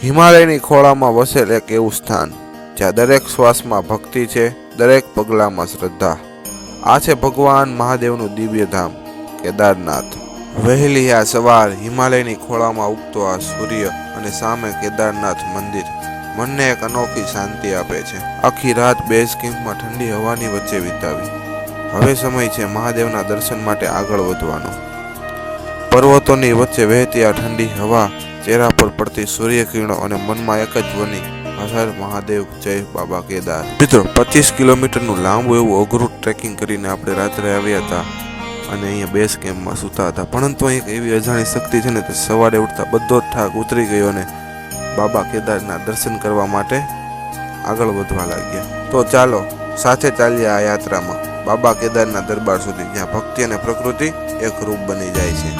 હિમાલયની ખોળામાં વસેલ એક એવું સ્થાન જ્યાં દરેક શ્વાસમાં ભક્તિ છે, દરેક પગલામાં શ્રદ્ધા. આ છે ભગવાન મહાદેવનું દિવ્ય ધામ કેદારનાથ. વહેલી આ સવાર, હિમાલયની ખોળામાં ઉગતો આ સૂર્ય અને સામે કેદારનાથ મંદિર મનને એક અનોખી શાંતિ આપે છે. આખી રાત બેઝ કેમ્પમાં ઠંડી હવાની વચ્ચે વિતાવી. હવે સમય છે મહાદેવના દર્શન માટે આગળ વધવાનો. પર્વતોની વચ્ચે વહેતી આ ઠંડી હવા, ચહેરા પર પડતી સૂર્યકિરણો અને મનમાં એક જ ધ્વનિ, હર હર મહાદેવ, જય બાબા કેદાર. મિત્રો, 25 કિલોમીટરનું લાંબુ એવું અઘરું ટ્રેકિંગ કરીને આપણે રાત્રે આવ્યા હતા અને અહીંયા બેઝ કેમ્પમાં સૂતા હતા. પરંતુ એક એવી અજાણી શક્તિ છે ને, તો સવારે ઉઠતા બધો જ થાક ઉતરી ગયો અને બાબા કેદારના દર્શન કરવા માટે આગળ વધવા લાગ્યા. તો ચાલો સાથે ચાલીએ આ યાત્રામાં બાબા કેદારના દરબાર સુધી, જ્યાં ભક્તિ અને પ્રકૃતિ એક રૂપ બની જાય છે.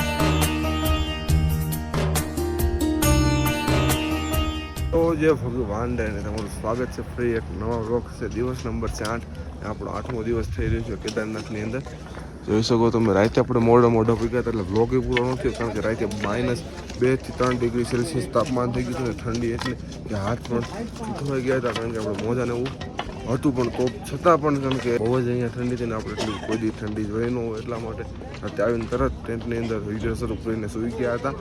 તો જે ભગવાન ને તમારું સ્વાગત છે ફરી એક નવા વ્લોગ છે. દિવસ નંબર 8, આપણો 8મો દિવસ થઈ રહ્યો છે કેદારનાથની અંદર. જોઈ શકો તમે, રાતે આપણે મોડો ભેગા હતા એટલે વ્લોગ એ પૂરો નથી, કારણ કે રાતે -2 થી 3 ડિગ્રી સેલ્સિયસ તાપમાન થઈ ગયું છે. ઠંડી એટલી કે હાથ પણ ઉઠવાઈ ગયા હતા, કારણ કે આપણે મોજાને એવું હતું, પણ તો છતાં પણ કારણ કે બહુ જ અહીંયા ઠંડી થઈને આપણે એટલી કોઈ દી ઠંડી જોઈ ન હોય, એટલા માટે રાતે આવીને તરત ટેન્ટની અંદર વિડીયો શરૂ કરીને સૂઈ ગયા હતા.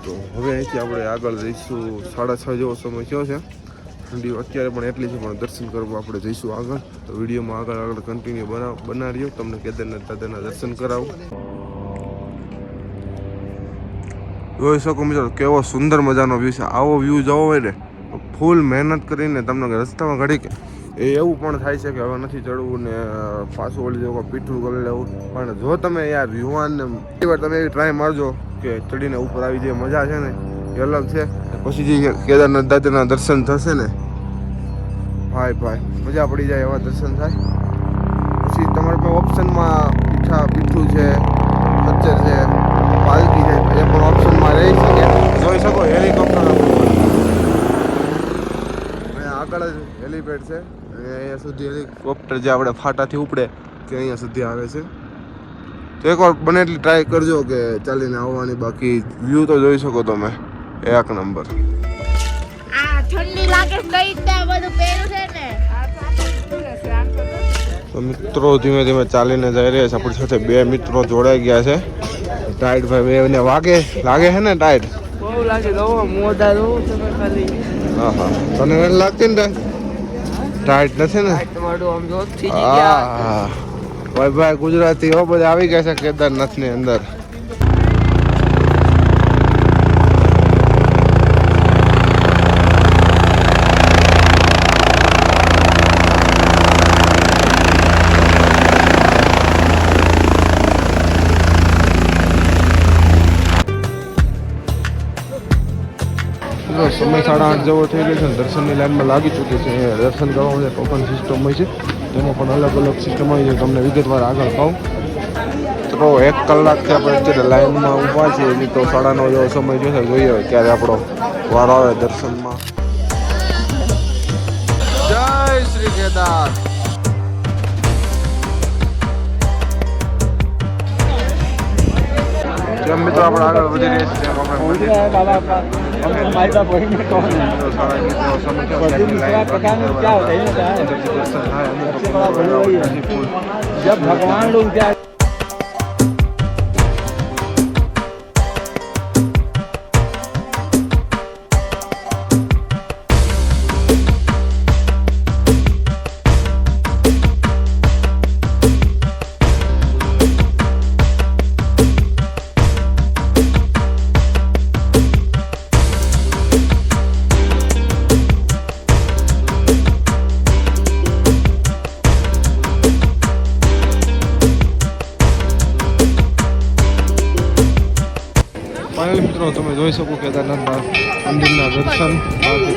તો હવે અહીંથી આપણે આગળ જઈશું. 6:30 જેવો સમય થયો છે. ઠંડી અત્યારે પણ એટલી છે, પણ દર્શન કરવા આપણે જઈશું આગળ. તો વિડીયોમાં આગળ કન્ટિન્યુ બનાવ્યો, તમને કેદારનાથ દાદાના દર્શન કરાવું. જોઈ શકો મિત્રો, કેવો સુંદર મજાનો વ્યૂ છે. આવો વ્યૂ જોવો હોય ને, ફૂલ મહેનત કરીને તમને રસ્તામાં ઘડી કે એવું પણ થાય છે કે હવે નથી ચડવું ને પાછું ઓલી જગ્યા પીઠું કરી લેવું. પણ જો તમે યાર યુવાન ને તમે એવી ટ્રાય મારજો કે ચડીને ઉપર આવી જે મજા છે ને એ અલગ છે. પછી જે કેદારનાથ દાદાના દર્શન થશે ને, ભાઈ મજા પડી જાય એવા દર્શન થાય. પછી તમારે પાસે ઓપ્શનમાં પીઠું છે, ખચ્ચર છે, પાલકી છે, એ પણ ઓપ્શનમાં રહી શકે. જોઈ શકો હેલિકોપ્ટર આગળ જ હેલિપેડ છે, અને અહીંયા સુધી હેલિકોપ્ટર જે આપણે ફાટાથી ઉપડે કે અહીંયા સુધી આવે છે. તો એકવાર બને એટલી ટ્રાય કરજો કે ચાલીને આવવાની. બાકી વ્યૂ તો જોઈ શકો તમે, એક નંબર. આ ઠંડી લાગે કઈ ત્યાં બધું પહેર્યું છે ને. તો મિત્રો ધીમે ધીમે ચાલીને જઈ રહ્યા છે. આપણી સાથે 2 મિત્રો જોડાઈ ગયા છે. ટાઈટ ભાઈ એને લાગે છે ને ટાઈટ? બહુ લાગે દો મોઢા દો તમે ખાલી. હા તને નથી લાગતી ને ટાઈટ નથી ને? તમારું આમ જો થઈ ગયા. હા ભાઈ ગુજરાતી હો બધા આવી ગયા છે કેદારનાથની અંદર. સમય 8:30 જેવો થઈ ગયો છે. દર્શનની લાઈનમાં લાગી ચૂકી છે. દર્શન કરવા માટે ટોકન સિસ્ટમ હોય છે, તેમાં પણ અલગ સિસ્ટમ હોય છે. તમને વિગતવાર આગળ કહું તો 1 કલાકથી આપણે અત્યારે લાઈનમાં ઊભા છીએ. એની તો 9:30 જેવો સમય જોશે. જોઈએ ક્યારે આપણો વારો આવે દર્શનમાં. જય શ્રી કેદાર. જેમ મિત્રો આપણે આગળ વધી રહ્યા છીએ, जब भगवान लोग जाए મિત્રો તમે જોઈ શકો કેદારનાથના મંદિરના દર્શન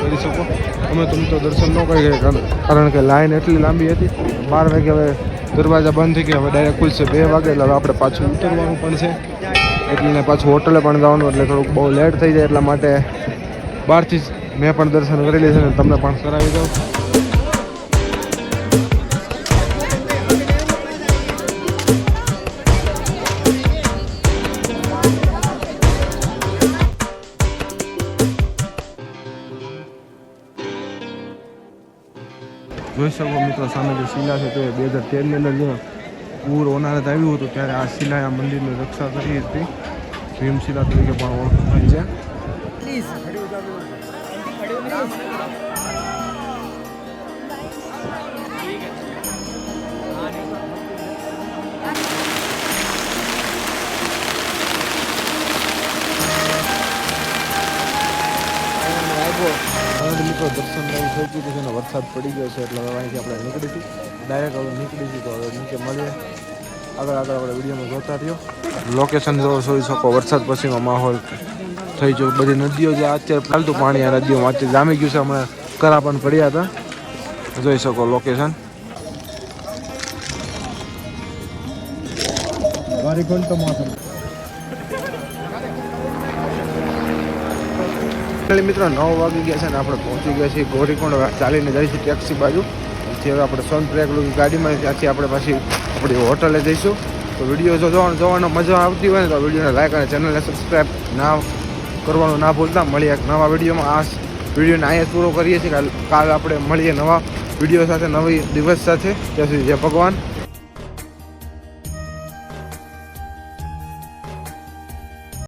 કરી શકો. તમે તો દર્શન ન કરી ગયા, કારણ કે લાઈન એટલી લાંબી હતી. 12 વાગે હવે દરવાજા બંધ થઈ ગયા. હવે ડાયરેક્ટ ખુલશે 2 વાગે. એટલે આપણે પાછું ઉતરવાનું પણ છે, એટલે પાછું હોટલે પણ જવાનું, એટલે થોડુંક બહુ લેટ થઈ જાય. એટલા માટે બહારથી જ મેં પણ દર્શન કરી લીધા અને તમને પણ કરાવી દઉં. જોઈ શકો મિત્રો સામે જે શિલા છે તે 2013ની અંદર જે પૂર હોનારત આવ્યું હતું ત્યારે આ શિલાએ આ મંદિરની રક્ષા કરી હતી. ભીમશિલા તરીકે પણ ઓળખાય છે. મિત્રો દર્શન થઈ ચૂક્યું છે અને વરસાદ પડી ગયો છે એટલે હવે અહીંથી આપણે નીકળીશું. ડાયરેક્ટ હવે નીકળીશું તો હવે નીચે મળીએ. આગળ આપણે વિડીયોમાં જોતા રહ્યો. લોકેશન જોઈ શકો વરસાદ પછીનો માહોલ થઈ ગયો. બધી નદીઓ જે અત્યારે ચાલતું પાણી આ નદીઓમાં અત્યારે જામી ગયું છે. હમણાં કરા પણ પડ્યા હતા. જોઈ શકો લોકેશન. મિત્રો 9 વાગી ગયા છે ને આપણે પહોંચી ગયા છીએ ગોરીકોંડ. ચાલીને જઈશું ટેક્સી બાજુ. પછી હવે આપણે સોનપ્રયાગ ગાડીમાં ત્યાંથી આપણે પાછી આપણી હોટલે જઈશું. તો વિડીયો જો જોવાનો મજા આવતી હોય ને તો વિડીયોને લાઈક અને ચેનલને સબસ્ક્રાઈબ ના કરવાનું ના ભૂલતા. મળીએ એક નવા વિડીયોમાં. આ વિડીયોને અહીંયા પૂરો કરીએ છીએ. કાલ આપણે મળીએ નવા વિડીયો સાથે, નવી દિવસ સાથે. ત્યાં સુધી જય ભગવાન.